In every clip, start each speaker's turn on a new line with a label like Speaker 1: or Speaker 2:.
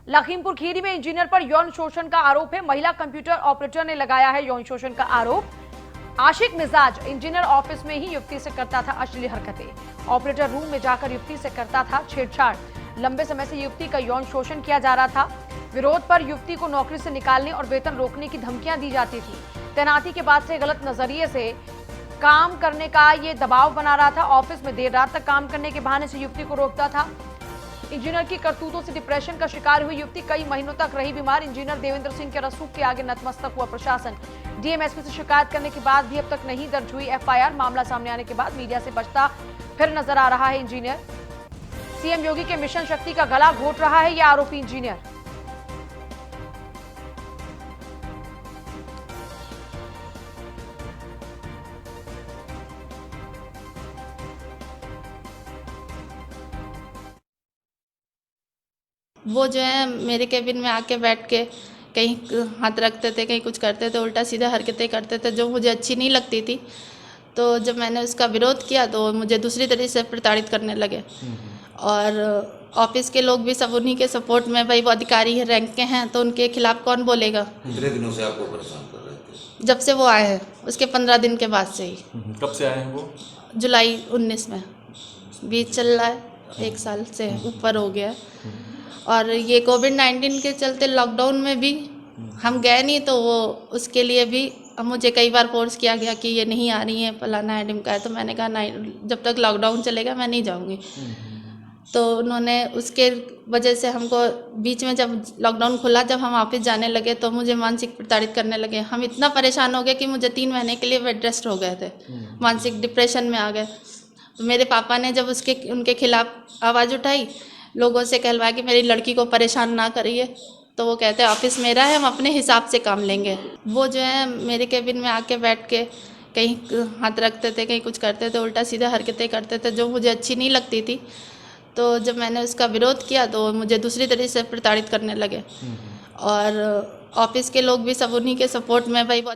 Speaker 1: लखीमपुर खीरी में इंजीनियर पर यौन शोषण का आरोप है। महिला कंप्यूटर ऑपरेटर ने लगाया है यौन शोषण का आरोप। आशिक मिजाज इंजीनियर ऑफिस में ही युवती से करता था अश्लील हरकतें। ऑपरेटर रूम में जाकर युवती से करता था छेड़छाड़। लंबे समय से युवती का यौन शोषण किया जा रहा था। विरोध पर युवती को नौकरी से निकालने और वेतन रोकने की धमकियां दी जाती थी। तैनाती के बाद से गलत नजरिए से काम करने का ये दबाव बना रहा था। ऑफिस में देर रात तक काम करने के बहाने से युवती को रोकता था। इंजीनियर की करतूतों से डिप्रेशन का शिकार हुई युवती कई महीनों तक रही बीमार। इंजीनियर देवेंद्र सिंह के रसूख के आगे नतमस्तक हुआ प्रशासन। डीएमएसपी से शिकायत करने के बाद भी अब तक नहीं दर्ज हुई एफआईआर। मामला सामने आने के बाद मीडिया से बचता फिर नजर आ रहा है इंजीनियर। सीएम योगी के मिशन शक्ति का गला घोट रहा है यह आरोपी इंजीनियर।
Speaker 2: वो जो है मेरे केबिन में आके बैठ के कहीं हाथ रखते थे, कहीं कुछ करते थे, उल्टा सीधा हरकतें करते थे जो मुझे अच्छी नहीं लगती थी। तो जब मैंने उसका विरोध किया तो मुझे दूसरी तरीके से प्रताड़ित करने लगे। और ऑफिस के लोग भी सब उन्हीं के सपोर्ट में, भाई वो अधिकारी रैंक के हैं तो उनके खिलाफ कौन बोलेगा।
Speaker 3: कितने दिनों से आपको परेशान कर रहे थे?
Speaker 2: जब से वो आए हैं उसके 15 दिन के बाद से ही।
Speaker 4: कब से आए हैं वो?
Speaker 2: जुलाई 19 में। बीच चल रहा है, 1 साल से ऊपर हो गया है। और ये कोविड-19 के चलते लॉकडाउन में भी हम गए नहीं, तो वो उसके लिए भी मुझे कई बार फोर्स किया गया कि ये नहीं आ रही है, फलाना है ढिमका है। तो मैंने कहा नहीं, जब तक लॉकडाउन चलेगा मैं नहीं जाऊंगी। तो उन्होंने उसके वजह से हमको बीच में जब लॉकडाउन खुला, जब हम ऑफिस जाने लगे तो मुझे मानसिक प्रताड़ित करने लगे। हम इतना परेशान हो गए कि मुझे 3 महीने के लिए बेड रेस्ट हो गए थे, मानसिक डिप्रेशन में आ गए। तो मेरे पापा ने जब उनके खिलाफ आवाज़ उठाई, लोगों से कहलवाया कि मेरी लड़की को परेशान ना करिए, तो वो कहते हैं ऑफिस मेरा है, हम अपने हिसाब से काम लेंगे। वो जो है मेरे केबिन में आके बैठ के कहीं हाथ रखते थे, कहीं कुछ करते थे, उल्टा सीधा हरकतें करते थे जो मुझे अच्छी नहीं लगती थी। तो जब मैंने उसका विरोध किया तो मुझे दूसरी तरीके से प्रताड़ित करने लगे। और ऑफिस के लोग भी सब उन्हीं के सपोर्ट में, भाई वो।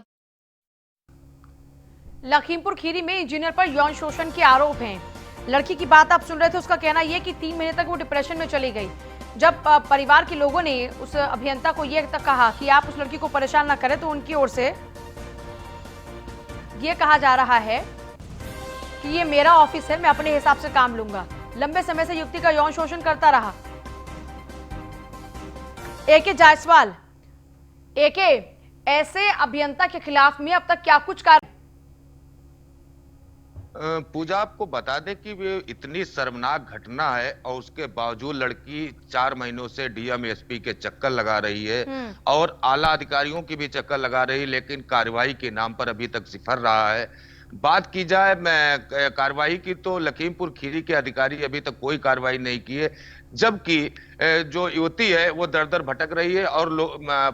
Speaker 1: लखीमपुर खीरी में इंजीनियर पर यौन शोषण के आरोप हैं। लड़की की बात आप सुन रहे थे। उसका कहना यह कि 3 महीने तक वो डिप्रेशन में चली गई। जब परिवार के लोगों ने उस अभियंता को यह तक कहा कि आप उस लड़की को परेशान ना करें, तो उनकी ओर से यह कहा जा रहा है कि ये मेरा ऑफिस है, मैं अपने हिसाब से काम लूंगा। लंबे समय से युवती का यौन शोषण करता रहा। एके जायसवाल, एके ऐसे अभियंता के खिलाफ में अब तक क्या कुछ कार्य?
Speaker 3: पूजा, आपको बता दें कि ये इतनी शर्मनाक घटना है और उसके बावजूद लड़की 4 महीनों से डीएम एसपी के चक्कर लगा रही है और आला अधिकारियों की भी चक्कर लगा रही है, लेकिन कार्रवाई के नाम पर अभी तक सिफर रहा है। बात की जाए मैं कार्रवाई की, तो लखीमपुर खीरी के अधिकारी अभी तक कोई कार्रवाई नहीं की है, जबकि जो युवती है वो दर दर भटक रही है और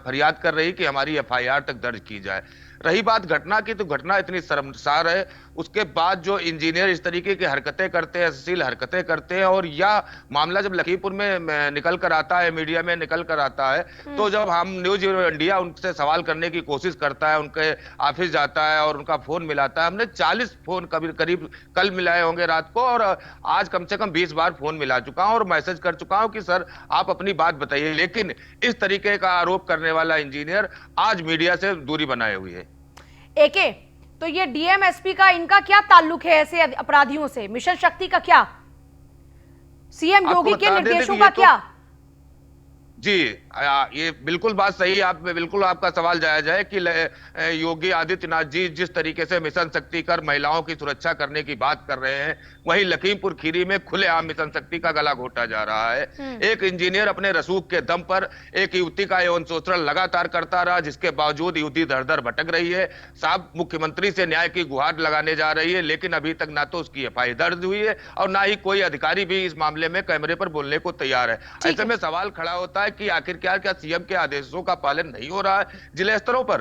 Speaker 3: फरियाद कर रही है कि हमारी एफआईआर तक दर्ज की जाए। रही बात घटना की, तो घटना इतनी शर्मसार है। उसके बाद जो इंजीनियर इस तरीके की हरकतें करते हैं, अश्लील हरकतें करते हैं, और यह मामला जब लखीमपुर में निकल कर आता है, मीडिया में निकल कर आता है, तो जब हम न्यूज इंडिया उनसे सवाल करने की कोशिश करता है, उनके ऑफिस जाता है और उनका फोन मिलाता है। हमने 40 फोन करीब कल मिलाए होंगे रात को, और आज कम से कम 20 बार फोन मिला चुका हूं और मैसेज कर चुका हूं कि सर आप अपनी बात बताइए। लेकिन इस तरीके का आरोप करने वाला इंजीनियर आज मीडिया से दूरी बनाए हुए है।
Speaker 1: एके, तो ये डीएमएसपी का इनका क्या ताल्लुक है ऐसे अपराधियों से? मिशन शक्ति का क्या? सीएम योगी के निर्देशों का क्या?
Speaker 3: जी, ये बिल्कुल बात सही है। बिल्कुल आपका सवाल जायज है कि योगी आदित्यनाथ जी जिस तरीके से मिशन शक्ति कर महिलाओं की सुरक्षा करने की बात कर रहे हैं, वहीं लखीमपुर खीरी में खुलेआम मिशन शक्ति का गला घोटा जा रहा है। एक इंजीनियर अपने रसूख के दम पर एक युवती का यौन शोषण लगातार करता रहा, जिसके बावजूद युवती दर दर भटक रही है। साहब मुख्यमंत्री से न्याय की गुहार लगाने जा रही है, लेकिन अभी तक ना तो उसकी एफआईआर दर्ज हुई है और ना ही कोई अधिकारी भी इस मामले में कैमरे पर बोलने को तैयार है। ऐसे में सवाल खड़ा होता है कि आखिर क्या सीएम के आदेशों का पालन नहीं हो रहा है जिला स्तरों पर?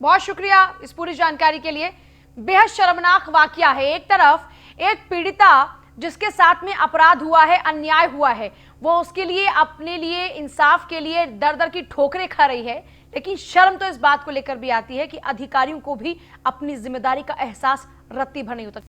Speaker 1: बहुत शुक्रिया इस पूरी जानकारी के लिए। बेहद शर्मनाक वाकया है। एक तरफ एक पीड़िता जिसके साथ में अपराध हुआ है, अन्याय हुआ है, वो उसके लिए, अपने लिए, इंसाफ के लिए दर दर की ठोकरें खा रही है, लेकिन शर्म तो इस बात को लेकर भी आती है कि अधिकारियों को भी अपनी जिम्मेदारी का एहसास रत्ती भर नहीं होता।